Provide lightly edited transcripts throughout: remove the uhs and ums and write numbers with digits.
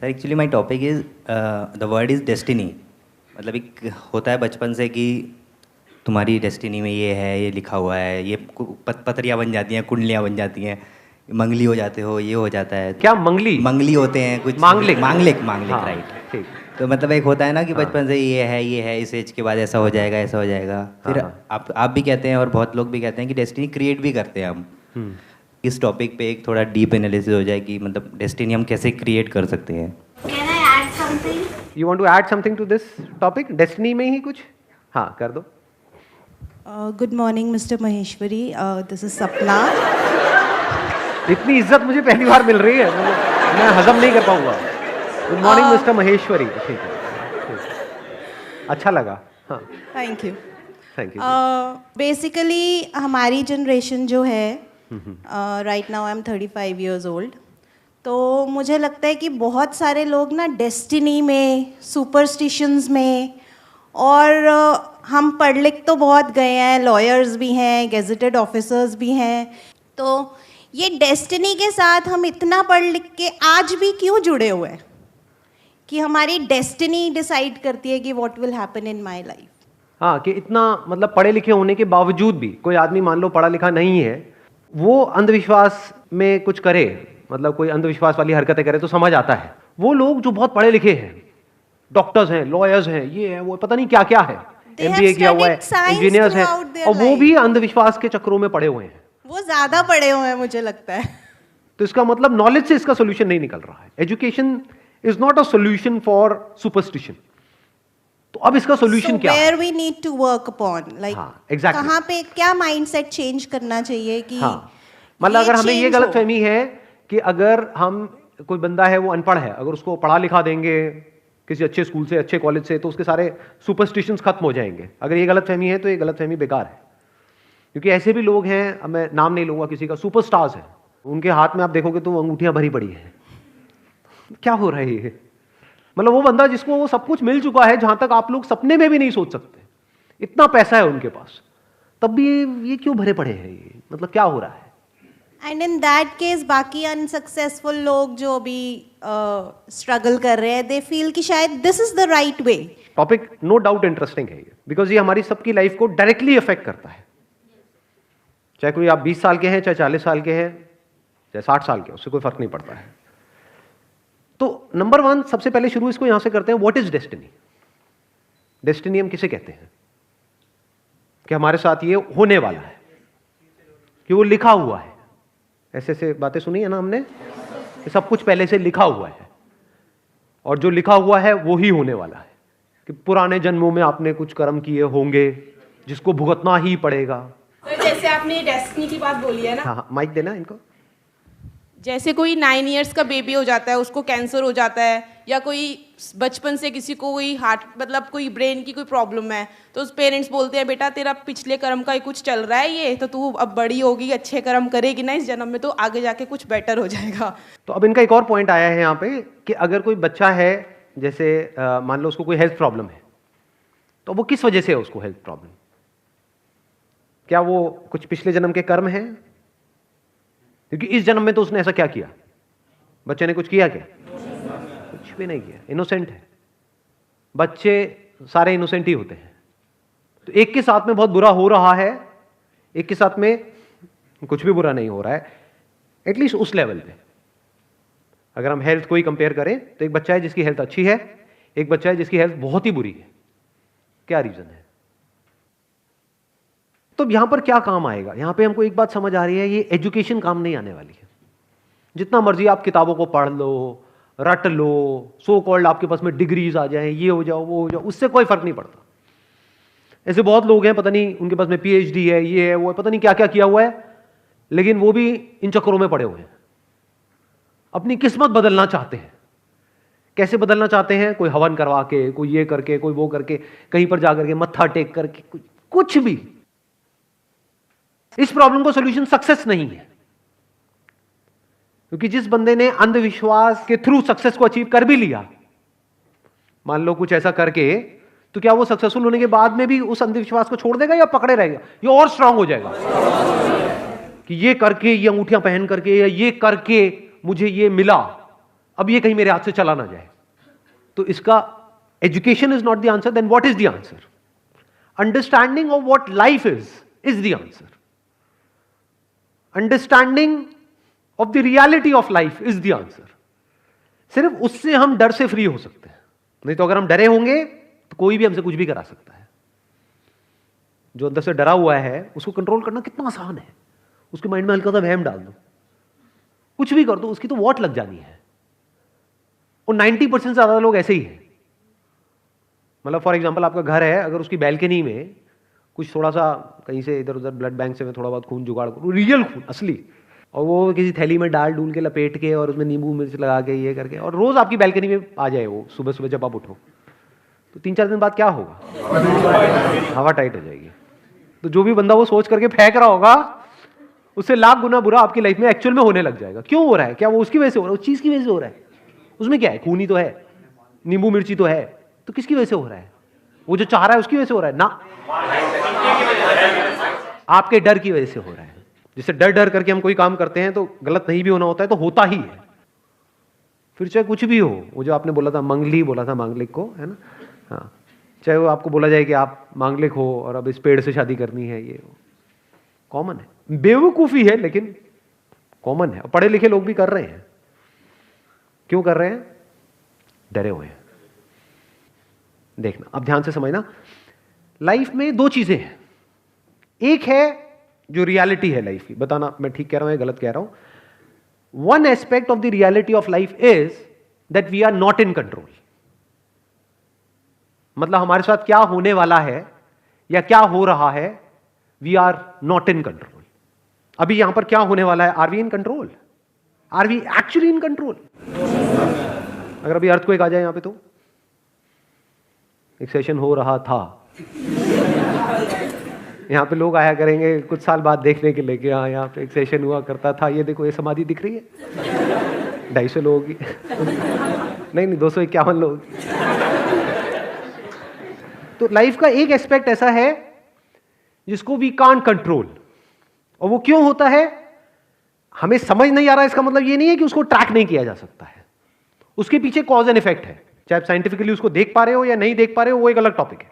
Sir actually my topic is the word is destiny. मतलब एक होता है बचपन से कि तुम्हारी डेस्टिनी में ये है, ये लिखा हुआ है, ये पतरियाँ बन जाती हैं, कुंडलियाँ बन जाती हैं, मंगली हो जाते हो, ये हो जाता है। क्या मंगली? मंगली होते हैं कुछ, मांगलिक। मांगलिक मांगलिक हाँ, राइट। ठीक। तो मतलब एक होता है ना कि हाँ। बचपन से ये है, इस एज के बाद ऐसा हो जाएगा, ऐसा हो जाएगा। फिर हाँ। आप भी कहते हैं और बहुत लोग भी कहते हैं कि डेस्टिनी क्रिएट भी करते हैं हम। इस टॉपिक पे एक थोड़ा डीप एनालिसिस हो जाए कि मतलब डेस्टिनी हम कैसे क्रिएट कर सकते हैं। Can I add something? You want to add something to this topic? Destiny में ही कुछ? हाँ, कर दो। Good morning, Mr. Maheshwari. This is Sapna. इतनी इज्जत मुझे पहली बार मिल रही है, मैं हजम नहीं कर पाऊंगा। Good morning mister Maheshwari. ठीक है, अच्छा लगा। हाँ, Thank you. Thank you. Basically, हमारी जनरेशन जो है, right now I'm 35 years old. तो मुझे लगता है कि बहुत सारे लोग ना डेस्टिनी में, सुपरस्टिशंस में, और हम पढ़ लिख तो बहुत गए हैं, लॉयर्स भी हैं, गेजेटेड ऑफिसर्स भी हैं। तो ये डेस्टिनी के साथ हम इतना पढ़ लिख के आज भी क्यों जुड़े हुए हैं कि हमारी डेस्टिनी डिसाइड करती है कि what will happen in my life. हाँ, कि इतना मतलब पढ़े लिखे होने के बावजूद भी कोई आदमी मान लो पढ़ा लिखा नहीं है, वो अंधविश्वास में कुछ करे, मतलब कोई अंधविश्वास वाली हरकतें करे तो समझ आता है। वो लोग जो बहुत पढ़े लिखे हैं, डॉक्टर्स हैं, लॉयर्स हैं, ये है वो, पता नहीं क्या क्या है, एमबीए किया हुआ है, इंजीनियर्स हैं, और वो भी अंधविश्वास के चक्रों में पड़े हुए हैं। वो ज़्यादा पढ़े हुए हैं मुझे लगता है। तो इसका मतलब नॉलेज से इसका सोल्यूशन नहीं निकल रहा है। Education is not a solution for superstition. तो अब इसका सोल्यूशन क्या है? Where we need to work upon, like exactly. कहाँ पे क्या माइंडसेट चेंज करना चाहिए कि मतलब अगर हमें ये change गलत हो। फहमी है कि अगर हम कोई बंदा है वो अनपढ़ है, अगर उसको पढ़ा लिखा देंगे किसी अच्छे स्कूल से, अच्छे कॉलेज से, तो उसके सारे सुपरस्टिशंस खत्म हो जाएंगे। अगर ये गलत फहमी है तो ये गलत फहमी बेकार है। क्योंकि ऐसे भी लोग हैं, अब मैं नाम नहीं लूंगा किसी का, सुपरस्टार्स हैं, उनके हाथ में आप देखोगे तो अंगूठियां भरी पड़ी हैं। क्या हो रहा है ये? मतलब वो बंदा जिसको वो सब कुछ मिल चुका है, जहां तक आप लोग सपने में भी नहीं सोच सकते, इतना पैसा है उनके पास, तब भी ये क्यों भरे पड़े हैं? ये मतलब क्या हो रहा है? एंड इन दैट केस बाकी अनसक्सेसफुल लोग जो भी स्ट्रगल कर रहे हैं, दे फील कि शायद this is the right way. Topic no doubt interesting है ये, बिकॉज ये हमारी सबकी लाइफ को डायरेक्टली अफेक्ट करता है। चाहे कोई आप 20 साल के हैं, चाहे 40 साल के हैं, चाहे 60 साल के, उससे कोई फर्क नहीं पड़ता है। तो नंबर 1 सबसे पहले शुरू इसको यहां से करते हैं, व्हाट इज डेस्टिनी? डेस्टिनी हम किसे कहते हैं? कि हमारे साथ ये होने वाला है, कि वो लिखा हुआ है। ऐसे ऐसे बातें सुनी है ना हमने, कि सब कुछ पहले से लिखा हुआ है, और जो लिखा हुआ है वो ही होने वाला है। कि पुराने जन्मों में आपने कुछ कर्म किए होंगे जिसको भुगतना ही पड़ेगा। तो जैसे आपने डेस्टिनी की बात बोली है ना, हाँ, माइक देना इनको। जैसे कोई 9 इयर्स का बेबी हो जाता है, उसको कैंसर हो जाता है, या कोई बचपन से किसी को कोई हार्ट मतलब कोई ब्रेन की कोई प्रॉब्लम है, तो उस पेरेंट्स बोलते हैं बेटा तेरा पिछले कर्म का ही कुछ चल रहा है, ये तो तू अब बड़ी होगी, अच्छे कर्म करेगी ना इस जन्म में, तो आगे जाके कुछ बेटर हो जाएगा। तो अब इनका एक और पॉइंट आया है यहाँ पे, कि अगर कोई बच्चा है, जैसे मान लो उसको कोई हेल्थ प्रॉब्लम है, तो वो किस वजह से है उसको हेल्थ प्रॉब्लम? क्या वो कुछ पिछले जन्म के कर्म है? क्योंकि इस जन्म में तो उसने ऐसा क्या किया? बच्चे ने कुछ किया क्या? कुछ भी नहीं किया, इनोसेंट है। बच्चे सारे इनोसेंट ही होते हैं। तो एक के साथ में बहुत बुरा हो रहा है, एक के साथ में कुछ भी बुरा नहीं हो रहा है, एटलीस्ट उस लेवल पे। अगर हम हेल्थ को ही कंपेयर करें तो एक बच्चा है जिसकी हेल्थ अच्छी है, एक बच्चा है जिसकी हेल्थ बहुत ही बुरी है। क्या रीजन है? तो यहां पर क्या काम आएगा? यहां पे हमको एक बात समझ आ रही है, ये एजुकेशन काम नहीं आने वाली है। जितना मर्जी आप किताबों को पढ़ लो, रट लो, सो कॉल्ड आपके पास में डिग्रीज आ जाए, ये हो जाओ, वो हो जाओ, उससे कोई फर्क नहीं पड़ता। ऐसे बहुत लोग हैं, पता नहीं उनके पास में पीएचडी है, ये है, वो है, पता नहीं क्या क्या किया हुआ है, लेकिन वो भी इन चक्करों में पड़े हुए हैं। अपनी किस्मत बदलना चाहते हैं। कैसे बदलना चाहते हैं? कोई हवन करवा के, कोई ये करके, कोई वो करके, कहीं पर जाकर के मत्था टेक करके, कुछ भी। इस प्रॉब्लम को सॉल्यूशन सक्सेस नहीं है, क्योंकि जिस बंदे ने अंधविश्वास के थ्रू सक्सेस को अचीव कर भी लिया, मान लो कुछ ऐसा करके, तो क्या वो सक्सेसफुल होने के बाद में भी उस अंधविश्वास को छोड़ देगा या पकड़े रहेगा? ये और स्ट्रांग हो जाएगा कि ये करके, ये अंगूठियां पहन करके, या ये करके मुझे ये मिला, अब ये कहीं मेरे हाथ से चला ना जाए। तो इसका education is not the answer, then what is the answer? Understanding of what life is the answer. Understanding of the reality of life is the answer. सिर्फ उससे हम डर से फ्री हो सकते हैं, नहीं तो अगर हम डरे होंगे तो कोई भी हमसे कुछ भी करा सकता है। जो अंदर से डरा हुआ है उसको कंट्रोल करना कितना आसान है। उसके माइंड में हल्का सा वहम डाल दो, कुछ भी कर दो, उसकी तो वॉट लग जानी है। और 90% से ज्यादा लोग ऐसे ही हैं। मतलब फॉर एग्जांपल आपका घर है, अगर उसकी बैल्कनी में कुछ थोड़ा सा कहीं से इधर उधर ब्लड बैंक से मैं थोड़ा बहुत खून जुगाड़ करूँ, रियल खून असली, और वो किसी थैली में डाल डूल के लपेट के और उसमें नींबू मिर्च लगा के ये करके, और रोज आपकी बैल्कनी में आ जाए वो सुबह सुबह जब आप उठो, तो 3-4 दिन बाद क्या होगा? हवा टाइट हो जाएगी। तो जो भी बंदा वो सोच करके फेंक रहा होगा, उससे लाख गुना बुरा आपकी लाइफ में एक्चुअल में होने लग जाएगा। क्यों हो रहा है? क्या वो उसकी वजह से हो रहा है? उस चीज की वजह से हो रहा है? उसमें क्या है? खून ही तो है, नींबू मिर्ची तो है, तो किसकी वजह से हो रहा है? वो जो चाह रहा है उसकी वजह से हो रहा है ना, आपके डर की वजह से हो रहा है। जिससे डर डर करके हम कोई काम करते हैं तो गलत नहीं भी होना होता है, तो होता ही है। फिर चाहे कुछ भी हो, वो जो आपने बोला था मंगली बोला था मांगलिक को, है ना, हाँ, चाहे वो आपको बोला जाए कि आप मांगलिक हो और अब इस पेड़ से शादी करनी है, ये कॉमन है, बेवकूफी है लेकिन कॉमन है। पढ़े लिखे लोग भी कर रहे हैं। क्यों कर रहे हैं? डरे हुए हैं। देखना, अब ध्यान से समझना, लाइफ में 2 चीजें हैं। एक है जो रियलिटी है लाइफ की, बताना मैं ठीक कह रहा हूं या गलत कह रहा हूं। One aspect of the reality of life is that we are not in control. मतलब हमारे साथ क्या होने वाला है या क्या हो रहा है, we are not in control. अभी यहां पर क्या होने वाला है, are we in control? Are we actually in control? अगर अभी अर्थक्वेक आ जाए यहां पे, तो एक सेशन हो रहा था, यहाँ पे लोग आया करेंगे कुछ साल बाद देखने के लिए कि हाँ यहाँ पे एक सेशन हुआ करता था, ये देखो ये समाधि दिख रही है 250 लोगों की नहीं 251 लोग। तो लाइफ का एक एस्पेक्ट ऐसा है जिसको वी कांट कंट्रोल। और वो क्यों होता है हमें समझ नहीं आ रहा। इसका मतलब ये नहीं है कि उसको ट्रैक नहीं किया जा सकता है, उसके पीछे कॉज एंड इफेक्ट है। चाहे आप साइंटिफिकली उसको देख पा रहे हो या नहीं देख पा रहे हो, वो एक अलग टॉपिक है,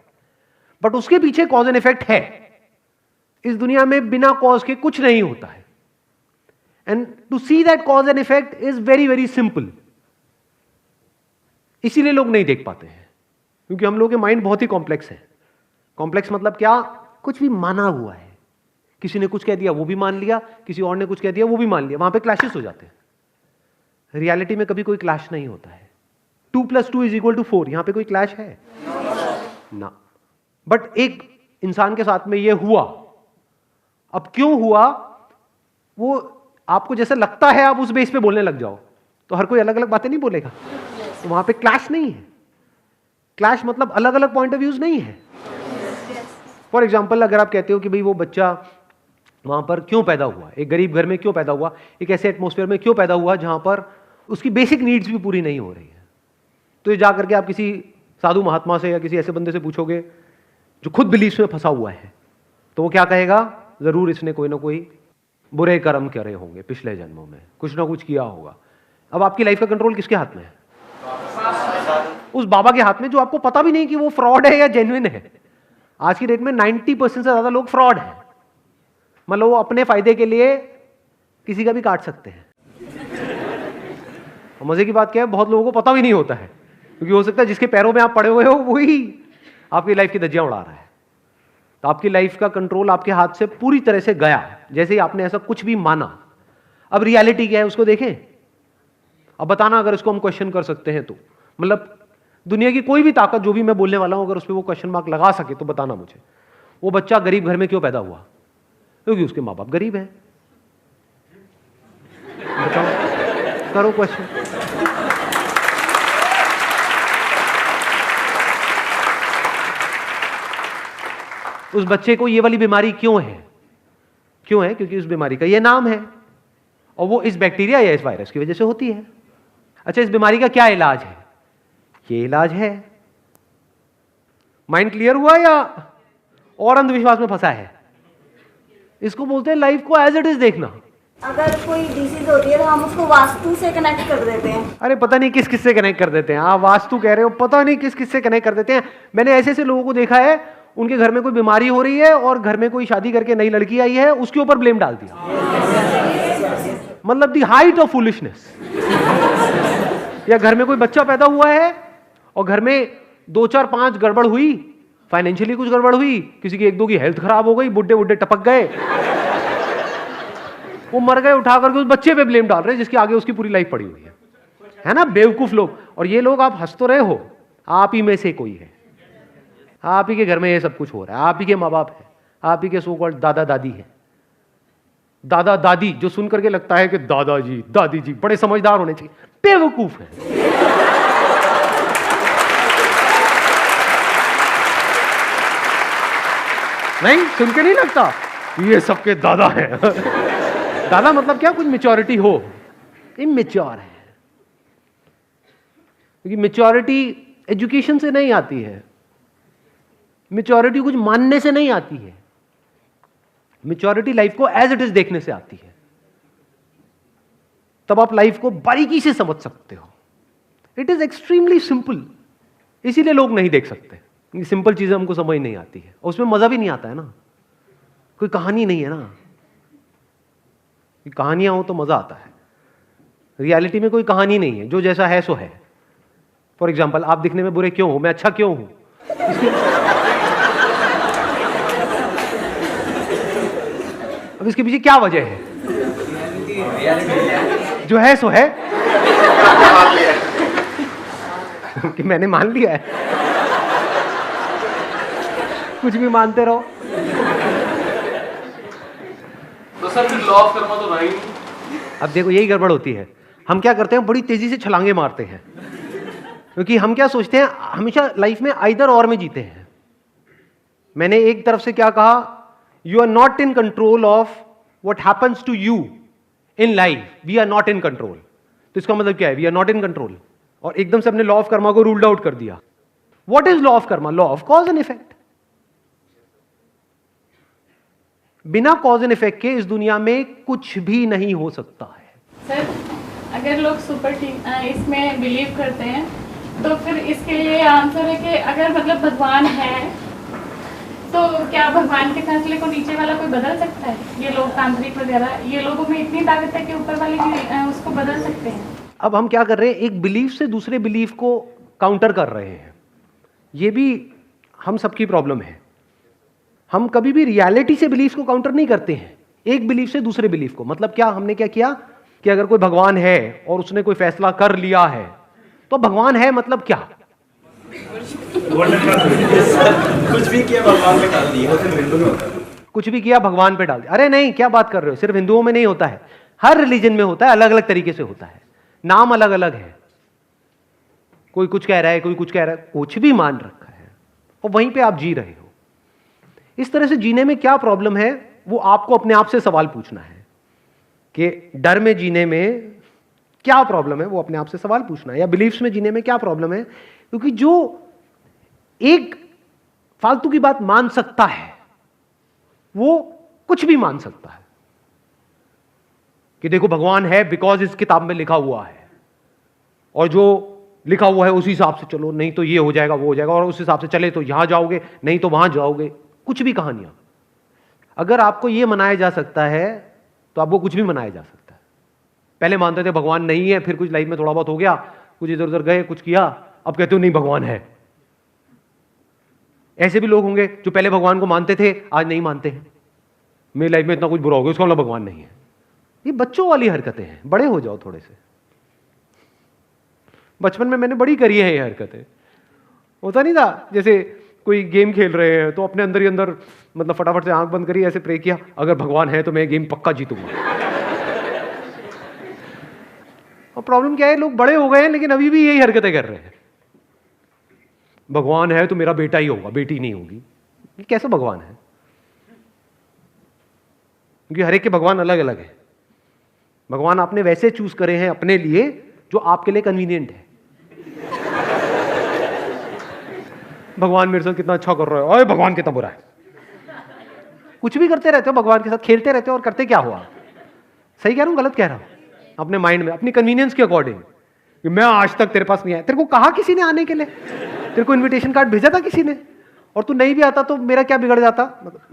बट उसके पीछे कॉज एंड इफेक्ट है। इस दुनिया में बिना कॉज के कुछ नहीं होता है। And to see that cause and effect is very very simple. इसीलिए लोग नहीं देख पाते हैं, क्योंकि हम लोगों के माइंड बहुत ही कॉम्प्लेक्स है। कॉम्प्लेक्स मतलब क्या? कुछ भी माना हुआ है। किसी ने कुछ कह दिया वो भी मान लिया, किसी और ने कुछ कह दिया वो भी मान लिया, वहां पे क्लैशेस हो जाते हैं। रियलिटी में कभी कोई क्लैश नहीं होता है। 2 + 2 = 4, यहां पे कोई क्लैश है ना। बट एक इंसान के साथ में ये हुआ। अब क्यों हुआ वो आपको जैसे लगता है, आप उस बेस पे बोलने लग जाओ तो हर कोई अलग अलग बातें नहीं बोलेगा, तो वहां पे क्लैश नहीं है। क्लैश मतलब अलग अलग पॉइंट ऑफ व्यूज नहीं है। फॉर एग्जाम्पल, अगर आप कहते हो कि भाई वो बच्चा वहां पर क्यों पैदा हुआ, एक गरीब घर में क्यों पैदा हुआ, एक ऐसे एटमॉस्फेयर में क्यों पैदा हुआ जहां पर उसकी बेसिक नीड्स भी पूरी नहीं हो रही है, तो ये जाकर के आप किसी साधु महात्मा से या किसी ऐसे बंदे से पूछोगे जो खुद बिलीफ में फंसा हुआ है, तो वो क्या कहेगा? जरूर इसने कोई ना कोई बुरे कर्म करे होंगे, पिछले जन्मों में कुछ ना कुछ किया होगा। अब आपकी लाइफ का कंट्रोल किसके हाथ में है? उस बाबा के हाथ में, जो आपको पता भी नहीं कि वो फ्रॉड है या जेन्युइन है। आज की डेट में 90% से ज्यादा लोग फ्रॉड हैं। मतलब वो अपने फायदे के लिए किसी का भी काट सकते हैं। और मजे की बात क्या है, बहुत लोगों को पता भी नहीं होता है, क्योंकि हो सकता है जिसके पैरों में आप पड़े हुए हो वही आपकी लाइफ की धज्जियां उड़ा रहा है। तो आपकी लाइफ का कंट्रोल आपके हाथ से पूरी तरह से गया, जैसे ही आपने ऐसा कुछ भी माना। अब रियलिटी क्या है उसको देखें। अब बताना, अगर इसको हम क्वेश्चन कर सकते हैं तो, मतलब दुनिया की कोई भी ताकत जो भी मैं बोलने वाला हूं, अगर उस पर वो क्वेश्चन मार्क लगा सके तो बताना मुझे, वो बच्चा गरीब घर में क्यों पैदा हुआ? क्योंकि उसके माँ बाप गरीब हैं। बताओ, करो क्वेश्चन। उस बच्चे को ये वाली बीमारी क्यों है? क्यों है? क्योंकि उस बीमारी का ये नाम है, और वो इस बैक्टीरिया या इस वायरस की वजह से होती है। अच्छा, इस बीमारी का क्या इलाज है? ये इलाज है। माइंड क्लियर हुआ या और अंधविश्वास में फंसा है? इसको बोलते हैं लाइफ को एज इट इज देखना। अगर कोई डिसीज होती है तो हम उसको वास्तु से कनेक्ट कर देते हैं। अरे पता नहीं किस किस से कनेक्ट कर देते हैं। आप वास्तु कह रहे हो, पता नहीं किस किस से कनेक्ट कर देते हैं। मैंने ऐसे ऐसे लोगों को देखा है, उनके घर में कोई बीमारी हो रही है और घर में कोई शादी करके नई लड़की आई है, उसके ऊपर ब्लेम डाल दिया। मतलब दी हाइट ऑफ फूलिशनेस। या घर में कोई बच्चा पैदा हुआ है और घर में 2 4 5 गड़बड़ हुई, फाइनेंशियली कुछ गड़बड़ हुई, किसी की 1 2 की हेल्थ खराब हो गई, बुड्ढे बुड्ढे टपक गए, वो मर गए, उठा करके उस बच्चे पे ब्लेम डाल रहे हैं जिसके आगे उसकी पूरी लाइफ पड़ी हुई है ना। बेवकूफ लोग। और ये लोग, आप हंस तो रहे हो, आप ही में से कोई है। आप ही के घर में ये सब कुछ हो रहा है, आप ही के माँ बाप है, आप ही के सो कॉल्ड दादा दादी है। दादा दादी जो सुन करके लगता है कि दादाजी दादी जी बड़े समझदार होने चाहिए, बेवकूफ है। नहीं, सुन के नहीं लगता ये सबके दादा है। दादा मतलब क्या, कुछ मेच्योरिटी हो। इमेच्योर है, क्योंकि मेच्योरिटी एजुकेशन से नहीं आती है, मेच्योरिटी कुछ मानने से नहीं आती है, मेच्योरिटी लाइफ को एज इट इज देखने से आती है। तब आप लाइफ को बारीकी से समझ सकते हो। इट इज एक्सट्रीमली सिंपल, इसीलिए लोग नहीं देख सकते। सिंपल चीजें हमको समझ नहीं आती है, और उसमें मजा भी नहीं आता है ना। कोई कहानी नहीं है ना, कहानियां हो तो मजा आता है। रियलिटी में कोई कहानी नहीं है, जो जैसा है सो है। फॉर एग्जाम्पल, आप दिखने में बुरे क्यों हो, मैं अच्छा क्यों हूं, अब इसके पीछे क्या वजह है? जो है सो है कि मैंने मान लिया है। कुछ भी मानते रहो। तो सर फिर लॉ ऑफ कर्मा तो रहा ही नहीं। अब देखो, यही गड़बड़ होती है। हम क्या करते हैं, बड़ी तेजी से छलांगे मारते हैं, क्योंकि हम क्या सोचते हैं, हमेशा लाइफ में आइदर और में जीते हैं। मैंने एक तरफ से क्या कहा, you are not in control of what happens to you in life, we are not in control. तो इसका मतलब क्या है, we are not in control. और एकदम से अपने लॉ ऑफ कर्मा को रूल्ड आउट कर दिया। What is law of Karma? Law of cause and effect. बिना कॉज एंड इफेक्ट के इस दुनिया में कुछ भी नहीं हो सकता है। सर, अगर लोग इसमें बिलीव करते हैं तो फिर इसके लिए आंसर है कि अगर मतलब भगवान है तो क्या भगवान के फैसले को नीचे वाला कोई बदल सकता है? ये लोग तांत्रिक वगैरह, ये लोगों में इतनी ताकत है कि ऊपर वाले भी उसको बदल सकते हैं। अब हम क्या कर रहे हैं, एक बिलीफ से दूसरे बिलीफ को काउंटर कर रहे हैं। ये भी हम सबकी प्रॉब्लम है। हम कभी भी रियलिटी से बिलीफ को काउंटर नहीं करते हैं, एक बिलीफ से दूसरे बिलीफ को। मतलब क्या, हमने क्या किया कि अगर कोई भगवान है और उसने कोई फैसला कर लिया है तो भगवान है, मतलब क्या? कुछ भी किया भगवान पे डाल दिया, सिर्फ हिंदू में होता है। कुछ भी किया भगवान पे डाल दिया। अरे नहीं, क्या बात कर रहे हो, सिर्फ हिंदुओं में नहीं होता है, हर रिलीजन में होता है, अलग अलग तरीके से होता है, नाम अलग अलग है। कोई कुछ कह रहा है, कोई कुछ कह रहा है, कुछ भी मान रखा है और वहीं पे आप जी रहे हो। इस तरह से जीने में क्या प्रॉब्लम है, वो आपको अपने आप से सवाल पूछना है कि डर में जीने में क्या प्रॉब्लम है, वो अपने आप से सवाल पूछना है। या बिलीफ्स में जीने में क्या प्रॉब्लम है, क्योंकि जो एक फालतू की बात मान सकता है वो कुछ भी मान सकता है कि देखो भगवान है बिकॉज इस किताब में लिखा हुआ है, और जो लिखा हुआ है उसी हिसाब से चलो, नहीं तो ये हो जाएगा वो हो जाएगा, और उस हिसाब से चले तो यहां जाओगे, नहीं तो वहां जाओगे। कुछ भी कहानियां। अगर आपको यह मनाया जा सकता है तो आपको कुछ भी मनाया जा सकता है। पहले मानते थे भगवान नहीं है, फिर कुछ लाइफ में थोड़ा बहुत हो गया, कुछ इधर उधर गए, कुछ किया, अब कहते हो नहीं भगवान है। ऐसे भी लोग होंगे जो पहले भगवान को मानते थे, आज नहीं मानते हैं। मेरी लाइफ में इतना कुछ बुरा हो गया, उसका मतलब भगवान नहीं है। ये बच्चों वाली हरकतें हैं, बड़े हो जाओ थोड़े से। बचपन में मैंने बड़ी करी है ये हरकतें। होता नहीं था, जैसे कोई गेम खेल रहे हैं तो अपने अंदर ही अंदर मतलब फटाफट से आंख बंद करी, ऐसे प्रे किया, अगर भगवान है तो मैं गेम पक्का जीतूंगा। और प्रॉब्लम क्या है, लोग बड़े हो गए हैं लेकिन अभी भी यही हरकतें कर रहे हैं। भगवान है तो मेरा बेटा ही होगा, बेटी नहीं होगी। ये कैसा भगवान है? क्योंकि हर एक के भगवान अलग अलग है। भगवान आपने वैसे चूज करे हैं अपने लिए जो आपके लिए कन्वीनियंट है। भगवान मेरे साथ कितना अच्छा कर रहा है, ओए भगवान कितना बुरा है। कुछ भी करते रहते हो भगवान के साथ, खेलते रहते हो, और करते क्या हुआ? सही कह रहा हूं गलत कह रहा हूं? अपने माइंड में अपनी कन्वीनियंस के अकॉर्डिंग, मैं आज तक तेरे पास नहीं आया, तेरे को कहा किसी ने आने के लिए, तेरे को इनविटेशन कार्ड भेजा था किसी ने, और तू नहीं भी आता तो मेरा क्या बिगड़ जाता?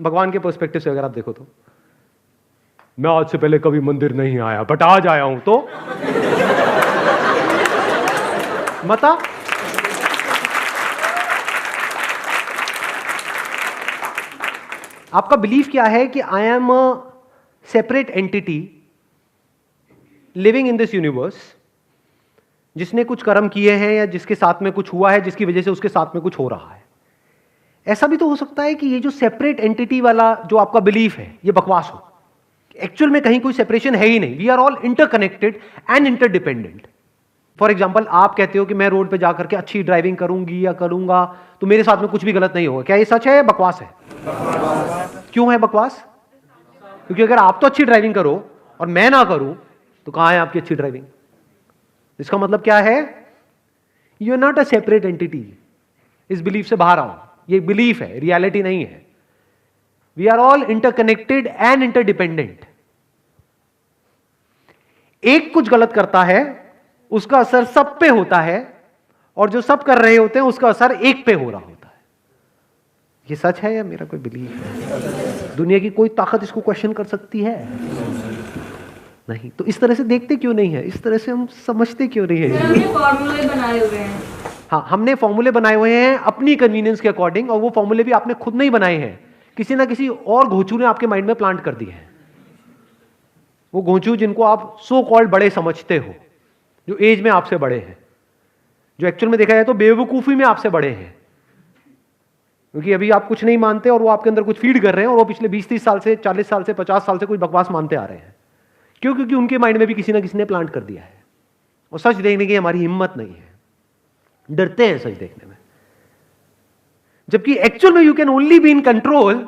भगवान के पर्सपेक्टिव से अगर आप देखो तो मैं आज से पहले कभी मंदिर नहीं आया बट आज आया हूं तो मता आपका बिलीफ क्या है कि I am a separate entity living in this universe, जिसने कुछ कर्म किए हैं या जिसके साथ में कुछ हुआ है जिसकी वजह से उसके साथ में कुछ हो रहा है। ऐसा भी तो हो सकता है कि ये जो सेपरेट एंटिटी वाला जो आपका बिलीफ है ये बकवास हो, एक्चुअल में कहीं कोई सेपरेशन है ही नहीं, we are all interconnected and interdependent. For example, आप कहते हो कि मैं रोड पे जाकर के अच्छी ड्राइविंग करूंगी या करूंगा तो मेरे साथ में कुछ भी गलत नहीं होगा, क्या ये सच है या बकवास है? क्यों है बकवास? क्योंकि अगर आप तो अच्छी ड्राइविंग करो और मैं ना करूं तो कहां है आपकी अच्छी ड्राइविंग? इसका मतलब क्या है? You are not a separate entity. इस बिलीफ से बाहर आओ, ये बिलीफ है, रियलिटी नहीं है। We are all interconnected and interdependent. एक कुछ गलत करता है उसका असर सब पे होता है, और जो सब कर रहे होते हैं उसका असर एक पे हो रहा होता है। ये सच है या मेरा कोई बिलीफ है? दुनिया की कोई ताकत इसको क्वेश्चन कर सकती है? नहीं। तो इस तरह से देखते क्यों नहीं है? इस तरह से हम समझते क्यों नहीं है? हमने फॉर्मूले बनाए हुए हैं। हाँ, हमने फॉर्मूले बनाए हुए हैं अपनी कन्वीनियंस के अकॉर्डिंग, और वो फॉर्मूले भी आपने खुद नहीं बनाए हैं, किसी ना किसी और घोंचू ने आपके माइंड में प्लांट कर दिए हैं। वो घोंचू जिनको आप सो कॉल्ड बड़े समझते हो, जो एज में आपसे बड़े हैं, जो एक्चुअल में देखा जाए तो बेवकूफी में आपसे बड़े हैं, क्योंकि अभी आप कुछ नहीं मानते और वो आपके अंदर कुछ फीड कर रहे हैं, और वो पिछले 20-30 साल से, 40 साल से, 50 साल से कुछ बकवास मानते आ रहे हैं। क्यों? क्योंकि उनके माइंड में भी किसी ना किसी ने प्लांट कर दिया है, और सच देखने की हमारी हिम्मत नहीं है, डरते हैं सच देखने में। जबकि एक्चुअल में you can only be in control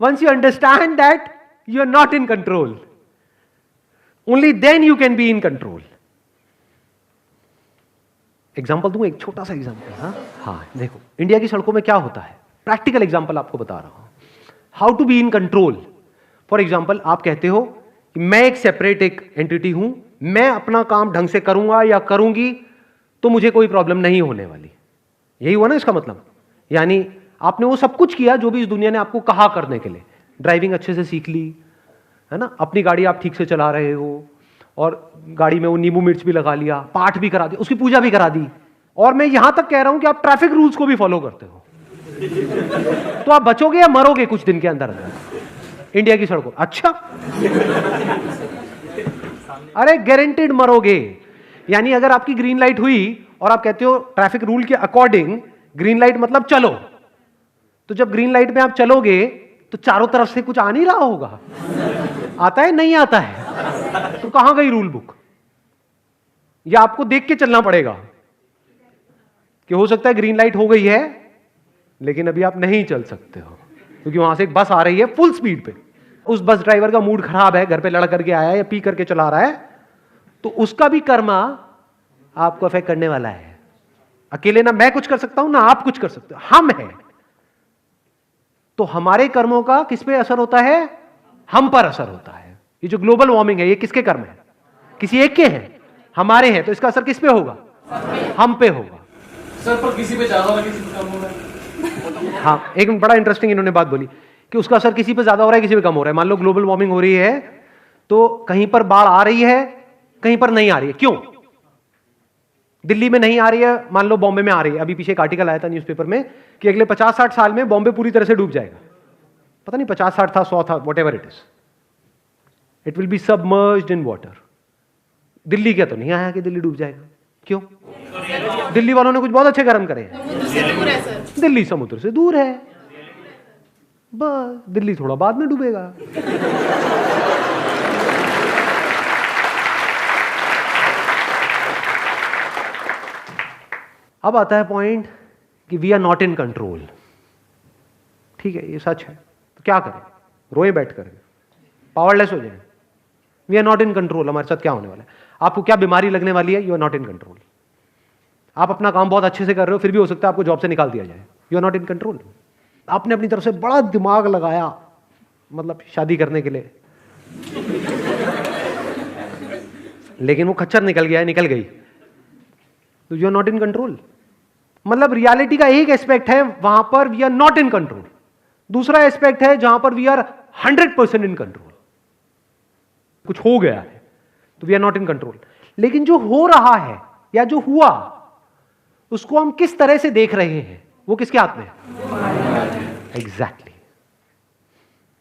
once you understand that you are not in control, only then you can be in control. Example दूं, एक छोटा सा एग्जाम्पल। हाँ, देखो इंडिया की सड़कों में क्या होता है, प्रैक्टिकल एग्जाम्पल आपको बता रहा हूं, how to be in control. For example, आप कहते हो कि मैं एक सेपरेट एक एंटिटी हूं, मैं अपना काम ढंग से करूंगा या करूंगी तो मुझे कोई प्रॉब्लम नहीं होने वाली। यही हुआ ना इसका मतलब? यानी आपने वो सब कुछ किया जो भी इस दुनिया ने आपको कहा करने के लिए, ड्राइविंग अच्छे से सीख ली है ना, अपनी गाड़ी आप ठीक से चला रहे हो, और गाड़ी में वो नींबू मिर्च भी लगा लिया, पाठ भी करा दिया, उसकी पूजा भी करा दी, और मैं यहां तक कह रहा हूं कि आप ट्रैफिक रूल्स को भी फॉलो करते हो, तो आप बचोगे या मरोगे कुछ दिन के अंदर अंदर इंडिया की सड़कों? अच्छा, अरे गारंटेड मरोगे। यानी अगर आपकी ग्रीन लाइट हुई और आप कहते हो ट्रैफिक रूल के अकॉर्डिंग ग्रीन लाइट मतलब चलो, तो जब ग्रीन लाइट में आप चलोगे तो चारों तरफ से कुछ आ नहीं रहा होगा? आता है? नहीं आता है? तो कहां गई रूल बुक? या आपको देख के चलना पड़ेगा कि हो सकता है ग्रीन लाइट हो गई है लेकिन अभी आप नहीं चल सकते हो, क्योंकि वहां से एक बस आ रही है फुल स्पीड पे। उस बस ड्राइवर का मूड खराब है, घर पे लड़ करके आया है या पी करके चला रहा है, तो उसका भी कर्मा आपको अफेक्ट करने वाला है। अकेले ना मैं कुछ कर सकता हूं ना आप कुछ कर सकते हो, हम हैं। तो हमारे कर्मों का किस पे असर होता है? हम पर असर होता है। ये जो ग्लोबल वार्मिंग है ये किसके कर्म है? किसी एक के हैं, हमारे हैं, तो इसका असर किस पे होगा? हम पे होगा। सर पर किसी पे ज्यादा होगा, किसी पे कम होगा। हाँ, एक बड़ा इंटरेस्टिंग इन्होंने बात बोली कि उसका असर किसी पे ज्यादा हो रहा है, किसी पे कम हो रहा है। मान लो ग्लोबल वार्मिंग हो रही है तो कहीं पर बाढ़ आ रही है, कहीं पर नहीं आ रही है। क्यों? दिल्ली में नहीं आ रही है, मान लो बॉम्बे में आ रही है। अभी पीछे एक आर्टिकल आया था न्यूज़पेपर में कि अगले 50-60 साल में बॉम्बे पूरी तरह से डूब जाएगा। पता नहीं 50-60 था, 100 था, whatever it is, it will be submerged in water. Delhi क्या तो नहीं आया कि दिल्ली डूब जाएगा। क्यों? दिल्ली वालों ने कुछ बहुत अच्छे कर्म करे हैं। दिल्ली समुद्र से दूर है, बस दिल्ली थोड़ा बाद में डूबेगा। अब आता है पॉइंट कि we are not in control. ठीक है, ये सच है, तो क्या करें? रोए बैठ कर, पावरलेस हो जाए। We are not in control. हमारे साथ क्या होने वाला है? आपको क्या बीमारी लगने वाली है? You are not in control. आप अपना काम बहुत अच्छे से कर रहे हो, फिर भी हो सकता है आपको जॉब से निकाल दिया जाए। You are not in control. आपने अपनी तरफ से बड़ा दिमाग लगाया, मतलब शादी करने के लिए लेकिन वो खच्चर निकल गया, निकल गई, तो you are not in control. मतलब रियलिटी का एक एस्पेक्ट है वहां पर we are not in control, दूसरा एस्पेक्ट है जहां पर वी आर 100% इन कंट्रोल। कुछ हो गया है तो we are not in control. लेकिन जो हो रहा है या जो हुआ उसको हम किस तरह से देख रहे हैं वो किसके हाथ में है? एग्जैक्टली।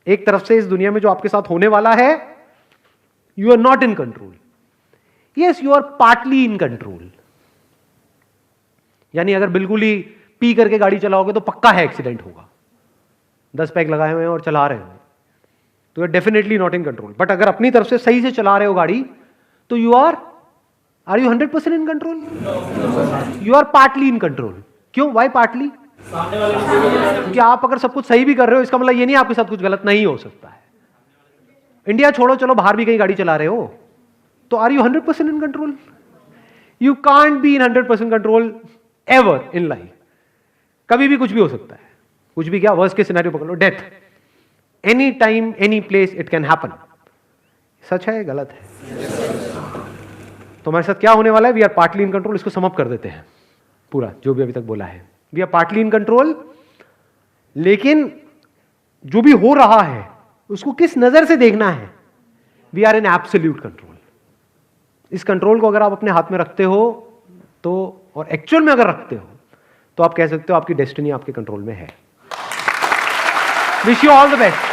एक तरफ से इस दुनिया में जो आपके साथ होने वाला है, you are not in control. Yes, you are partly in control. यानी अगर बिल्कुल ही पी करके गाड़ी चलाओगे तो पक्का है एक्सीडेंट होगा। 10 पैक लगाए हुए हैं और चला रहे हो तो you are definitely not in control. But अगर अपनी तरफ से सही से चला रहे हो गाड़ी तो you are you 100% in control? You are partly in control. क्यों? Why partly? क्योंकि आप अगर सब कुछ सही भी कर रहे हो इसका मतलब ये नहीं आपके साथ कुछ गलत नहीं हो सकता है। इंडिया छोड़ो, चलो बाहर भी कहीं गाड़ी चला रहे हो तो are you 100% in control? You can't be in 100% control ever in life. कभी भी कुछ भी हो सकता है। कुछ भी क्या, वर्स्ट केस सिनेरियो पकड़ लो, death. Any time any place it can happen. सच है, गलत है? तो हमारे साथ क्या होने वाला है? We are partly in control. इसको सम अप कर देते हैं पूरा जो भी अभी तक बोला है। We are partly in control, लेकिन जो भी हो रहा है उसको किस नजर से देखना है? We are in absolute control. इस कंट्रोल को अगर आप अपने हाथ में रखते हो तो, और एक्चुअल में अगर रखते हो तो आप कह सकते हो आपकी डेस्टिनी आपके कंट्रोल में है। Wish you all the best.